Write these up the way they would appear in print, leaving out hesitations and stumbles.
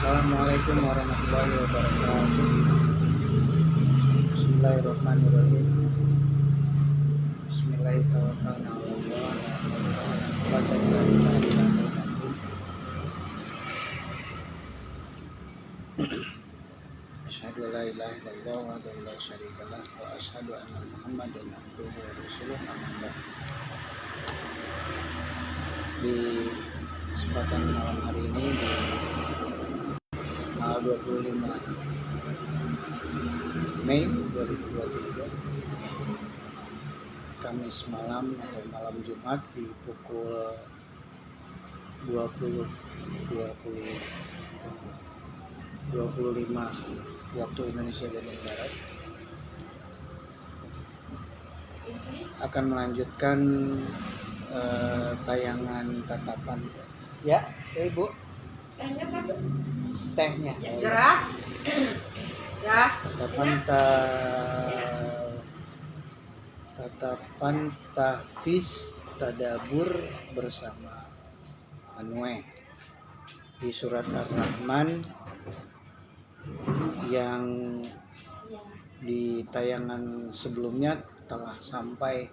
Assalamualaikum warahmatullahi wabarakatuh. Bismillahirrahmanirrahim. Bismillahirrahmanirrahim. Asyhadu an la ilaha illallah wa la syarika lah wa asyhadu anna Muhammadan abduhu wa rasuluh. Amma ba'd. Di kesempatan malam hari ini di tanggal 25 Mei 2023, Kamis malam atau malam Jumat di pukul 20.25 waktu Indonesia bagian Barat akan melanjutkan tayangan tatapan ya Ibu Tehnya satu. tehnya Jerah. Ya. tatapan tahfiz tadabur bersama Anwe di surat Ar-Rahman yang di tayangan sebelumnya telah sampai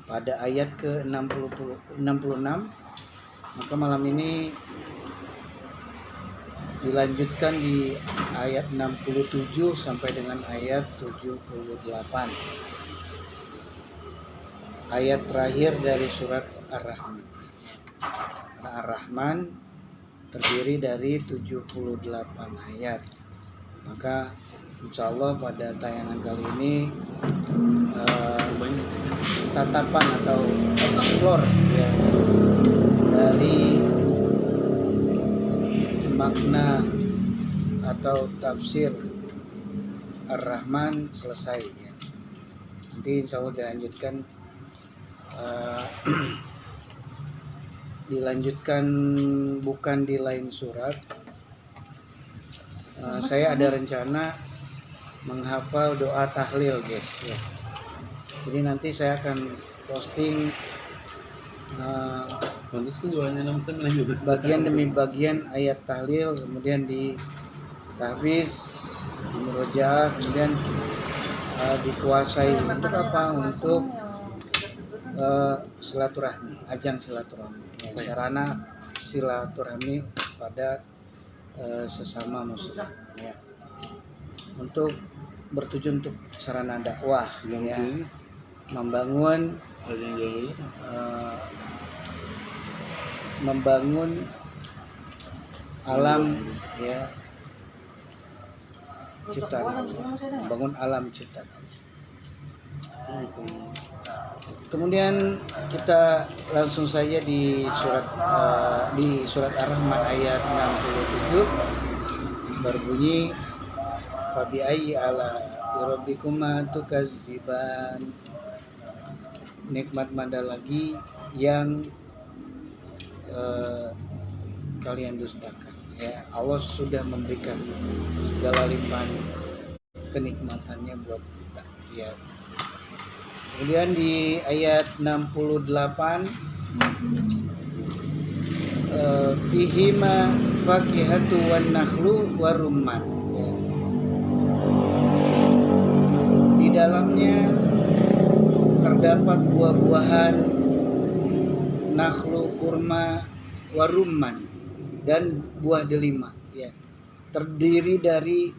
pada ayat ke-66. Maka malam ini dilanjutkan di ayat 67 sampai dengan ayat 78. Ayat terakhir dari surat Ar-Rahman. Ar-Rahman terdiri dari 78 ayat. Maka insya Allah pada tayangan kali ini tatapan atau explore ya, dari makna atau tafsir Ar-Rahman selesai ya. Nanti insya Allah dilanjutkan bukan di lain surat. Saya ada rencana menghafal doa tahlil guys ya. Jadi nanti saya akan posting bagian demi bagian ayat tahlil, kemudian di tahfiz, di murojaah, kemudian dikuasai untuk apa? Untuk silaturahmi, ajang silaturahmi, ya, sarana silaturahmi pada sesama muslim ya. Untuk bertujuan untuk sarana dakwah ya, membangun alam ya ciptaan Allah, membangun alam ciptaan Allah. Kemudian kita langsung saja di surat Ar-Rahman ayat 67 berbunyi fabi ayyi ala rabbikuma tukazziban. Nikmat mana lagi yang kalian dustakan ya. Allah sudah memberikan segala limpahan kenikmatannya buat kita ya. Kemudian di ayat 68 fihima fakihatu wan nakhlu warumman ya. Di dalamnya terdapat buah-buahan nakhlu, kurma, warumman dan buah delima ya. Terdiri dari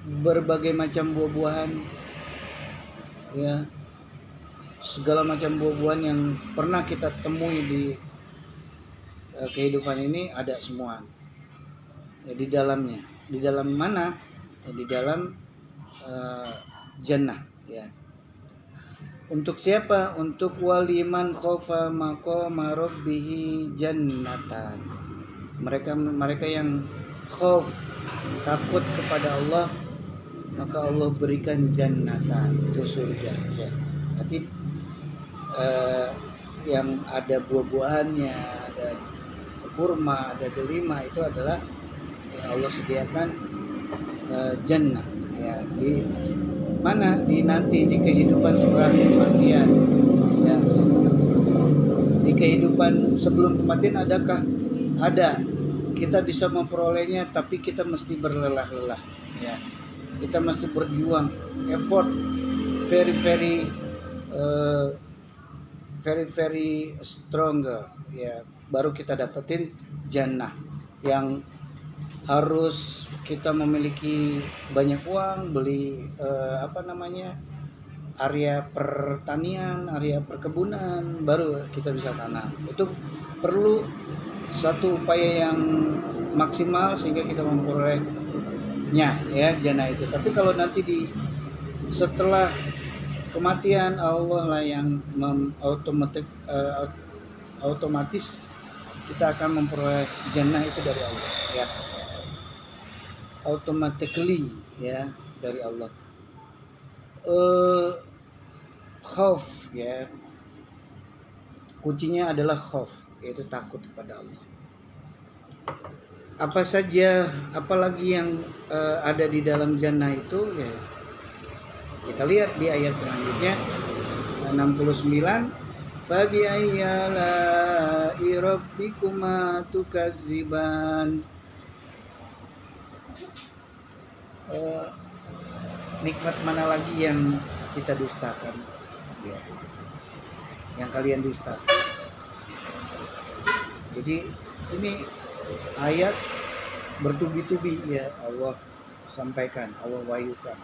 berbagai macam buah-buahan ya, segala macam buah-buahan yang pernah kita temui di kehidupan ini ada semua ya, di dalamnya. Di dalam mana? Ya, di dalam jannah ya. Untuk siapa? Untuk waliman khofa maqama rabbih jannatan. Mereka yang khauf, takut kepada Allah, maka Allah berikan jannatan, itu surga ya. Nanti yang ada buah-buahannya, ada kurma, ada delima, itu adalah ya, Allah sediakan jannah ya. Di mana? Di nanti di kehidupan setelah kematian ya. Di kehidupan sebelum kematian adakah ada, kita bisa memperolehnya, tapi kita mesti berlelah-lelah ya. Kita mesti berjuang, effort, very very very very stronger ya, baru kita dapetin jannah. Yang harus kita memiliki banyak uang, beli area pertanian, area perkebunan, baru kita bisa tanam. Itu perlu satu upaya yang maksimal sehingga kita memperolehnya ya, jannah itu. Tapi kalau nanti setelah kematian, Allah lah yang otomatis kita akan memperoleh jannah itu dari Allah ya, automatically ya, dari Allah. Khauf ya, kuncinya adalah khauf, yaitu takut kepada Allah. Apa saja, apalagi yang ada di dalam jannah itu ya, kita lihat di ayat selanjutnya 69. Fabi ayyi rabbikuma tukazziban. Nikmat mana lagi yang kita dustakan ya, yang kalian dustakan. Jadi ini ayat bertubi-tubi ya, Allah sampaikan, Allah wahyukan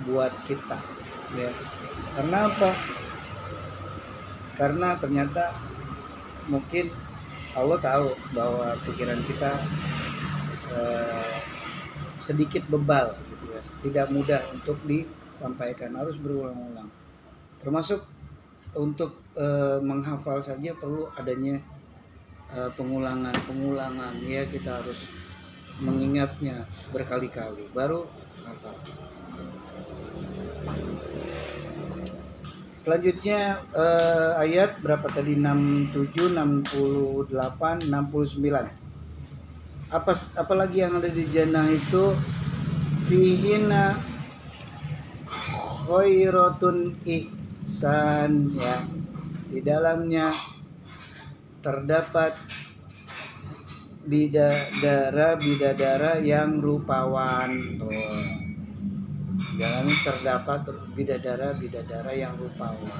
buat kita ya. Karena apa? Karena ternyata mungkin Allah tahu bahwa pikiran kita sedikit bebal gitu ya, tidak mudah untuk disampaikan, harus berulang-ulang. Termasuk untuk menghafal saja perlu adanya pengulangan ya, kita harus mengingatnya berkali-kali baru hafal. Selanjutnya ayat berapa tadi? 67, 68, 69. Apalagi yang ada di jannah itu? Fihina khairatun ihsan ya. Di dalamnya terdapat bidadara yang rupawan. Di dalamnya terdapat bidadara yang rupawan,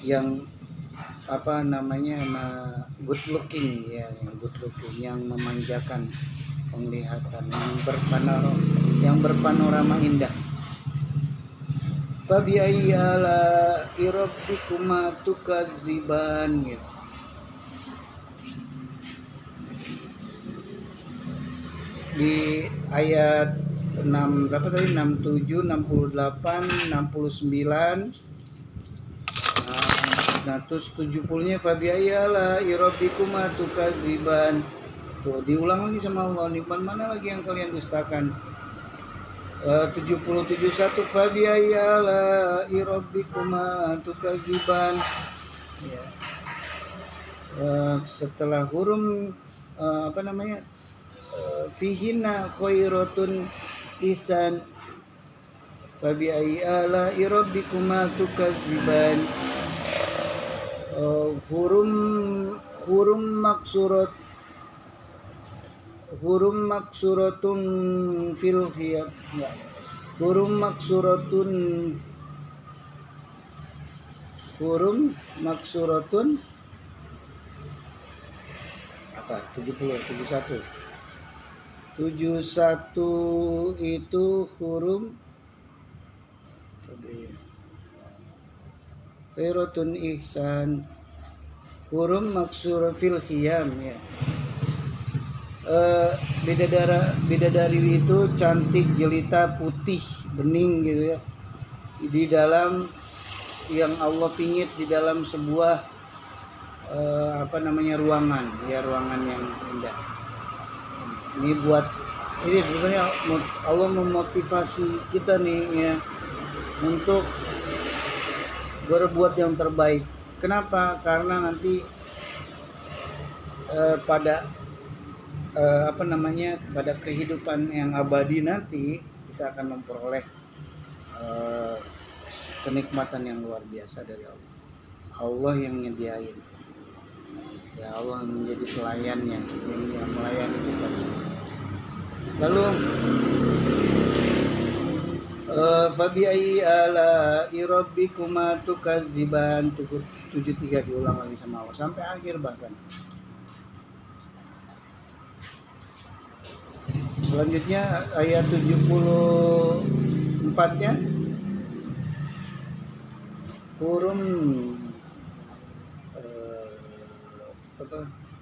yang good looking ya, yang memanjakan penglihatan, yang berpanorama indah. Fabi ayyi ala'i rabbikuma tukazziban gitu. Di ayat 6 berapa tadi? 67, 68, 69. Nah, terus 70-nya fabi ayyi ala'i rabbikuma tukazziban. Tuh, diulang lagi sama Allah, nikmat mana lagi yang kalian dustakan? 70-71 fabi ayyi ala'i rabbikuma tukazziban. Ya. Setelah hurum fihina khairatun ihsan fabi ayyi ala'i rabbikuma tukazziban. Hurum maksuratun fil khiyam ya. Hurum maksuratun apa? 71 itu hurum khairatun ihsan, hurum maksur fil khiyam ya. Bidadari itu cantik, jelita, putih, bening gitu ya, di dalam yang Allah pingit, di dalam sebuah ruangan ya, ruangan yang indah. Ini sebetulnya Allah memotivasi kita nih ya, untuk berbuat yang terbaik. Kenapa? Karena nanti pada pada kehidupan yang abadi nanti kita akan memperoleh kenikmatan yang luar biasa dari Allah. Allah yang nyediain. Ya Allah menjadi pelayannya yang melayani kita di sini. Lalu fabi ayyi ala'i rabbikuma tukazziban 73 diulang lagi sama Allah sampai akhir bahkan. Selanjutnya ayat 74-nya turun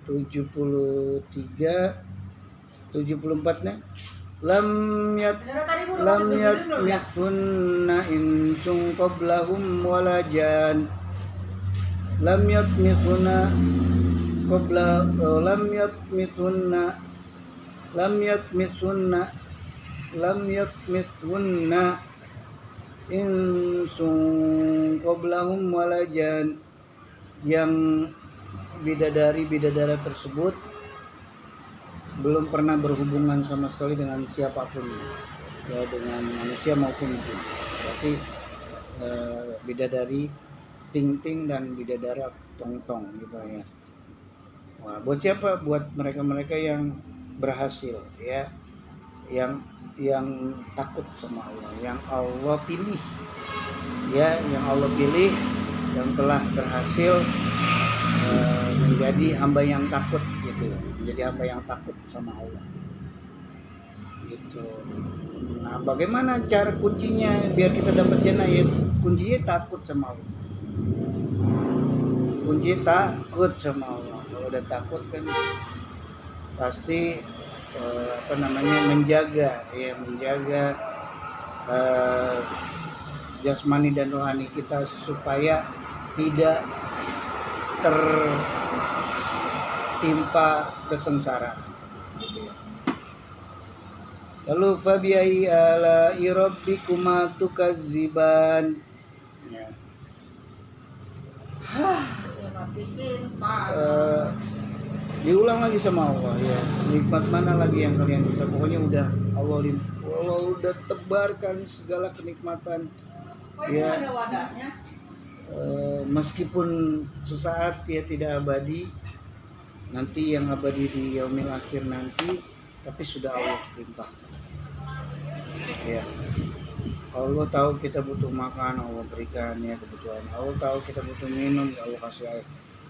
73 74-nya lam yatmithunna insun qablahum wala jan lam yatmithunna insun qablahum wala jan, yang bidadari tersebut belum pernah berhubungan sama sekali dengan siapapun, ya, dengan manusia maupun jin. Berarti bidadari ting-ting dan bidadara tong-tong gitu ya. Wah, buat siapa? Buat mereka-mereka yang berhasil, ya, yang takut sama Allah, yang Allah pilih, ya, yang Allah pilih, yang telah berhasil menjadi hamba yang takut gitu, menjadi hamba yang takut sama Allah gitu. Nah, bagaimana cara kuncinya biar kita dapat jannah? Ya, kuncinya takut sama Allah. Kuncinya takut sama Allah. Kalau udah takut kan pasti menjaga jasmani dan rohani kita supaya tidak tertimpa kesengsaraan gitu ya. Lalu fabi ayyi ala'i rabbikuma tukazziban, ya. Diulang lagi sama Allah, ya. Nikmat mana lagi yang kalian bisa? Pokoknya udah Allah udah tebarkan segala kenikmatan, ya. Meskipun sesaat ya tidak abadi, nanti yang abadi di yaumil akhir nanti, tapi sudah Allah limpahkan, ya. Allah tahu kita butuh makan, Allah berikan ya kebutuhan. Allah tahu kita butuh minum, Allah kasih air.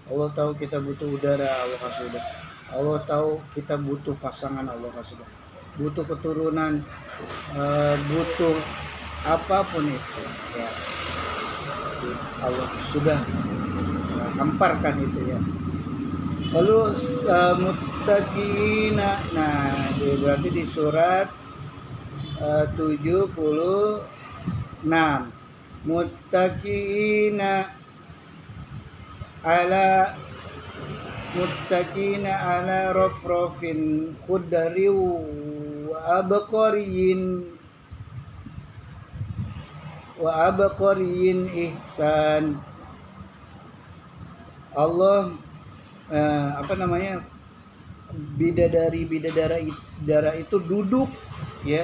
Allah tahu kita butuh udara, Allah kasih udara. Allah tahu kita butuh pasangan, Allah kasih. Butuh keturunan, butuh apapun itu, ya. Allah sudah hamparkan itu, ya. Lalu muttaqina, nah berarti di surat 76, muttaqina ala rafrafin khudri wa abqariyin ihsan. Allah bidadara itu duduk, ya.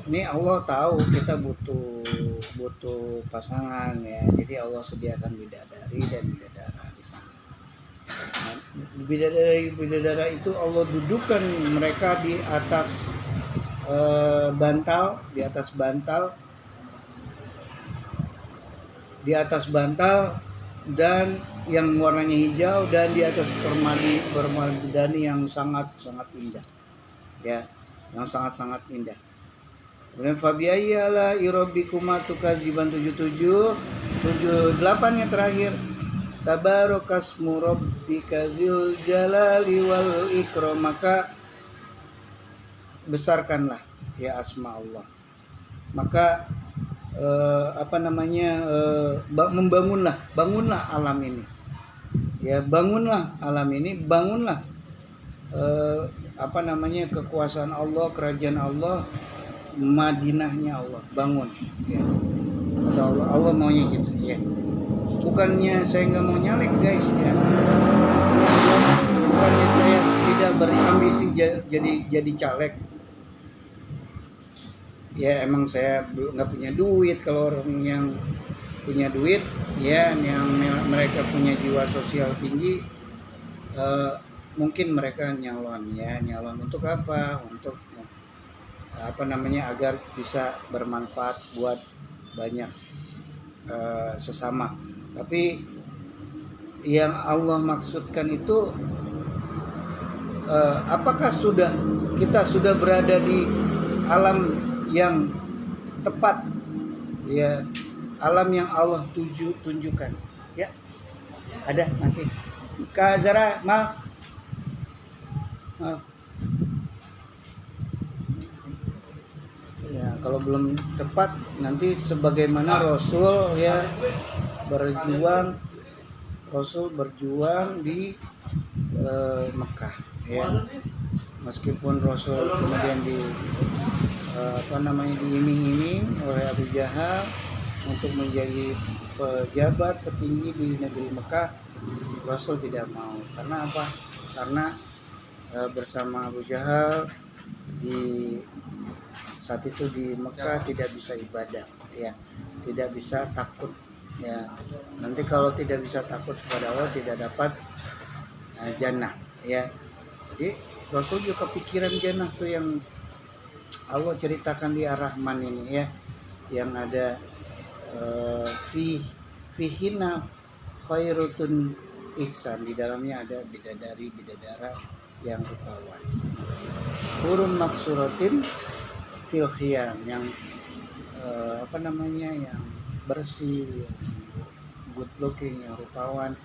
Ini Allah tahu kita butuh pasangan, ya. Jadi Allah sediakan bidadari dan bidadara di sana. Nah, bidadara itu Allah dudukkan mereka di atas bantal dan yang warnanya hijau, dan di atas permadani yang sangat indah, ya, yang sangat indah. Kemudian fabi ayyi ala'i rabbikuma tukazziban 78 yang terakhir, tabarakasmu rabbika dzil jalali wal ikram, maka besarkanlah ya asma Allah. Maka bangunlah alam ini, ya, bangunlah kekuasaan Allah, kerajaan Allah, Madinahnya Allah, bangun, ya. Allah maunya gitu, ya. Bukannya saya nggak mau nyalek, guys, ya. Bukannya saya tidak berambisi jadi caleg. Ya, emang saya nggak punya duit. Kalau orang yang punya duit, ya, yang mereka punya jiwa sosial tinggi, mungkin mereka nyalon, ya, nyalon untuk apa? Untuk agar bisa bermanfaat buat banyak sesama. Tapi yang Allah maksudkan itu, apakah kita sudah berada di alam yang tepat, ya, alam yang Allah tunjukkan, ya? Ada masih Kak Zara, maaf. Ya, kalau belum tepat nanti sebagaimana Rasul, ya, Rasul berjuang di Mekah, ya. Meskipun Rasul kemudian diiming-iming oleh Abu Jahal untuk menjadi pejabat petinggi di negeri Mekah, Rasul tidak mau. Karena apa? Karena bersama Abu Jahal di saat itu di Mekah tidak bisa ibadah, ya, tidak bisa takut, ya. Nanti kalau tidak bisa takut kepada Allah tidak dapat jannah, ya. Jadi Rasul juga kepikiran jannah tuh yang Allah ceritakan di Ar-Rahman ini, ya, yang ada fihina khairutun ihsan, di dalamnya ada bidadara yang rupawan, hurun maksuratin fil khiyam, yang yang bersih, yang good looking, yang rupawan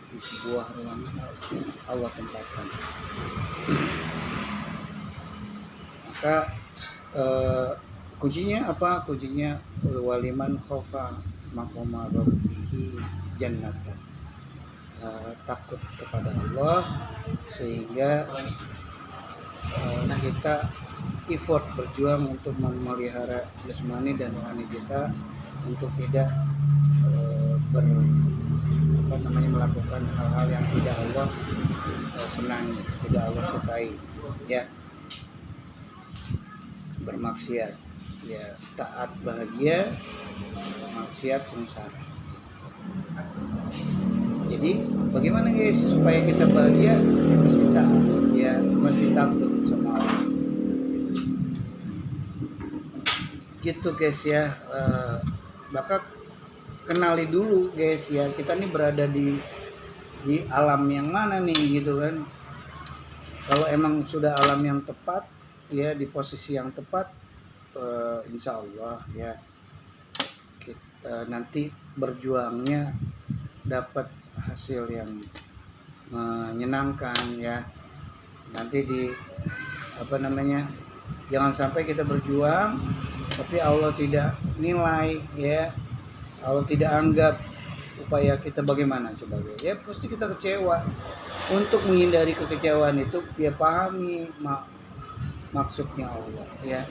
di sebuah ruangan Allah tempatkan. Maka kuncinya apa? Kuncinya waliman khofa maqama rabbihi jannatan, takut kepada Allah sehingga kita effort berjuang untuk memelihara jasmani dan rohani kita untuk tidak melakukan hal-hal yang tidak Allah senangi, tidak Allah sukai, ya, bermaksiat, ya, taat bahagia, maksiat sengsara. Jadi bagaimana guys supaya kita bahagia? Ya, mesti taat, ya, mesti takut sama Allah. Gitu guys, ya. Maka kenali dulu guys, ya, kita nih berada di alam yang mana nih, gitu kan. Kalau emang sudah alam yang tepat, ya, di posisi yang tepat, insya Allah, ya, kita nanti berjuangnya dapat hasil yang menyenangkan, ya. Nanti jangan sampai kita berjuang tapi Allah tidak nilai, ya, Allah tidak anggap upaya kita bagaimana, coba, ya, pasti kita kecewa. Untuk menghindari kekecewaan itu, ya, pahami maksudnya Allah, ya.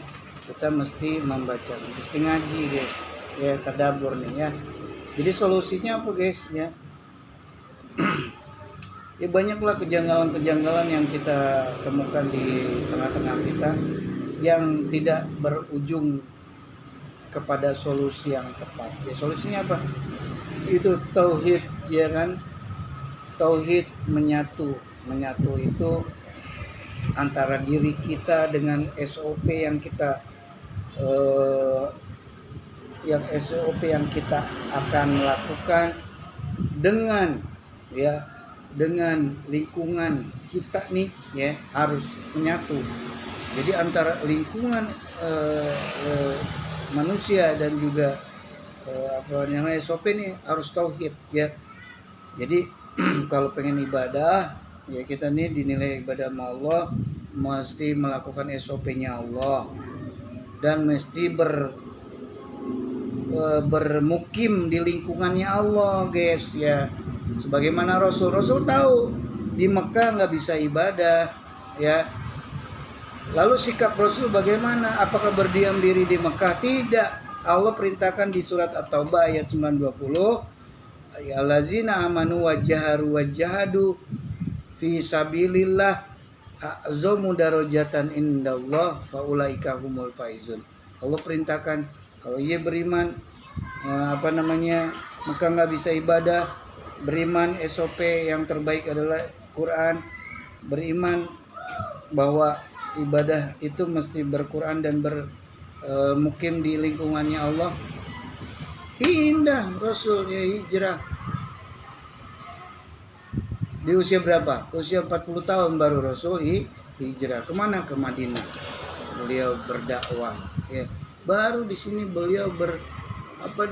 Kita mesti membaca, mesti ngaji guys, ya, tadabbur nih, ya. Jadi solusinya apa guys, ya? Ya, banyaklah kejanggalan-kejanggalan yang kita temukan di tengah-tengah kita yang tidak berujung kepada solusi yang tepat. Ya, solusinya apa? Itu tauhid, ya kan? Tauhid menyatu itu antara diri kita dengan SOP yang kita akan lakukan dengan lingkungan kita nih, ya, harus menyatu. Jadi antara lingkungan manusia dan juga SOP nih harus tauhid, ya. Jadi kalau pengen ibadah, ya, kita nih dinilai ibadah sama Allah, mesti melakukan SOP-nya Allah dan mesti bermukim di lingkungannya Allah guys, ya. Sebagaimana Rasul tahu di Mekah nggak bisa ibadah, ya. Lalu sikap Rasul bagaimana? Apakah berdiam diri di Mekah? Tidak. Allah perintahkan di surat At-Taubah ayat 920, ya allazina amanu wajahadu fi sabilillah a'zamu darajatan indallah faulaika humul faizun. Allah perintahkan kalau ia beriman apa namanya, Mekah nggak bisa ibadah, beriman SOP yang terbaik adalah Quran, beriman bahwa ibadah itu mesti berquran dan mukim di lingkungannya Allah. Pindah Rasul ya hijrah di usia berapa? Usia 40 tahun baru Rasul hijrah kemana? Ke Madinah. Beliau berdakwah ya. Baru di sini beliau berifot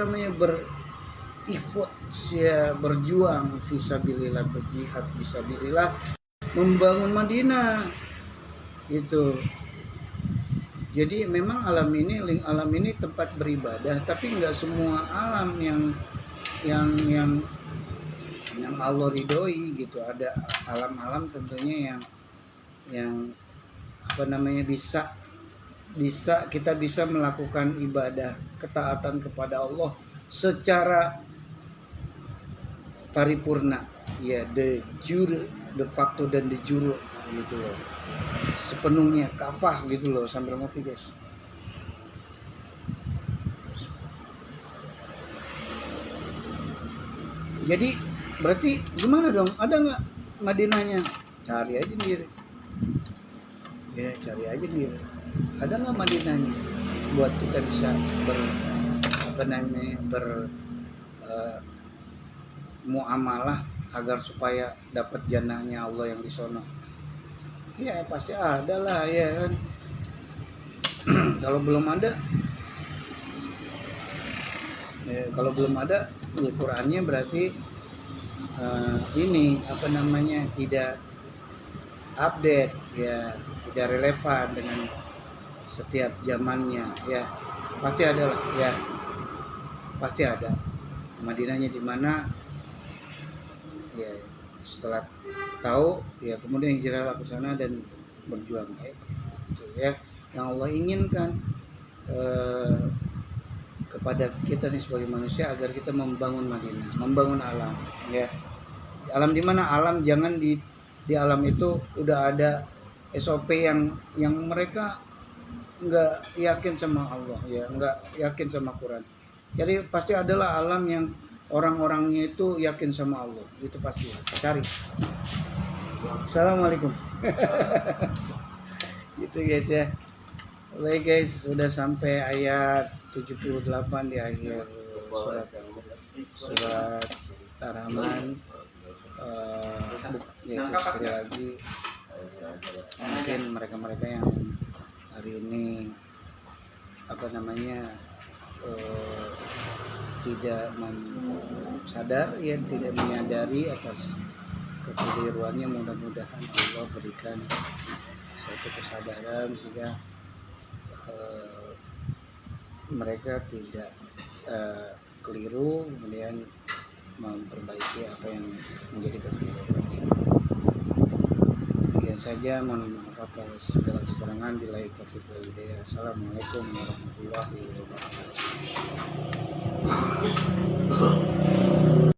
ya, berjuang fisabilillah, berjihad fisabilillah, membangun Madinah itu. Jadi memang alam ini tempat beribadah, tapi nggak semua alam yang Allah ridhoi gitu. Ada alam-alam tentunya yang kita bisa melakukan ibadah ketaatan kepada Allah secara paripurna ya, de facto dan de jure gitu loh, sepenuhnya kafah gitu loh. Sambil ngopi guys. Jadi berarti gimana dong, ada nggak Madinahnya? Cari aja sendiri ya, cari aja sendiri. Ada nggak Madinahnya buat kita bisa muamalah agar supaya dapat jannahnya Allah yang di sono? Ya pasti ada lah ya kan. Kalau belum ada ya Qurannya berarti tidak update ya, tidak relevan dengan setiap zamannya ya. Pasti ada lah ya, pasti ada. Madinahnya di mana ya, setelah tahu ya kemudian hijrahlah ke sana dan berjuang ya, itu ya yang Allah inginkan kepada kita nih sebagai manusia, agar kita membangun Madinah, membangun alam ya. Alam di mana? Alam jangan di alam itu udah ada SOP yang mereka nggak yakin sama Allah ya, nggak yakin sama Quran. Jadi pasti adalah alam yang orang-orangnya itu yakin sama Allah, itu pasti ya. Cari. Assalamualaikum. Gitu guys ya. Baik guys, sudah sampai ayat 78 di akhir surat Ar-Rahman. Yaitu sekali lagi, mungkin mereka yang hari ini tidak sadar ya, tidak menyadari atas kekeliruannya, mudah-mudahan Allah berikan satu kesadaran sehingga mereka tidak keliru, kemudian memperbaiki apa yang menjadi kekeliruan. Demikian saja, mohon maaf atas segala kekurangan. Billahi taufiq wal hidayah. Assalamualaikum warahmatullahi wabarakatuh.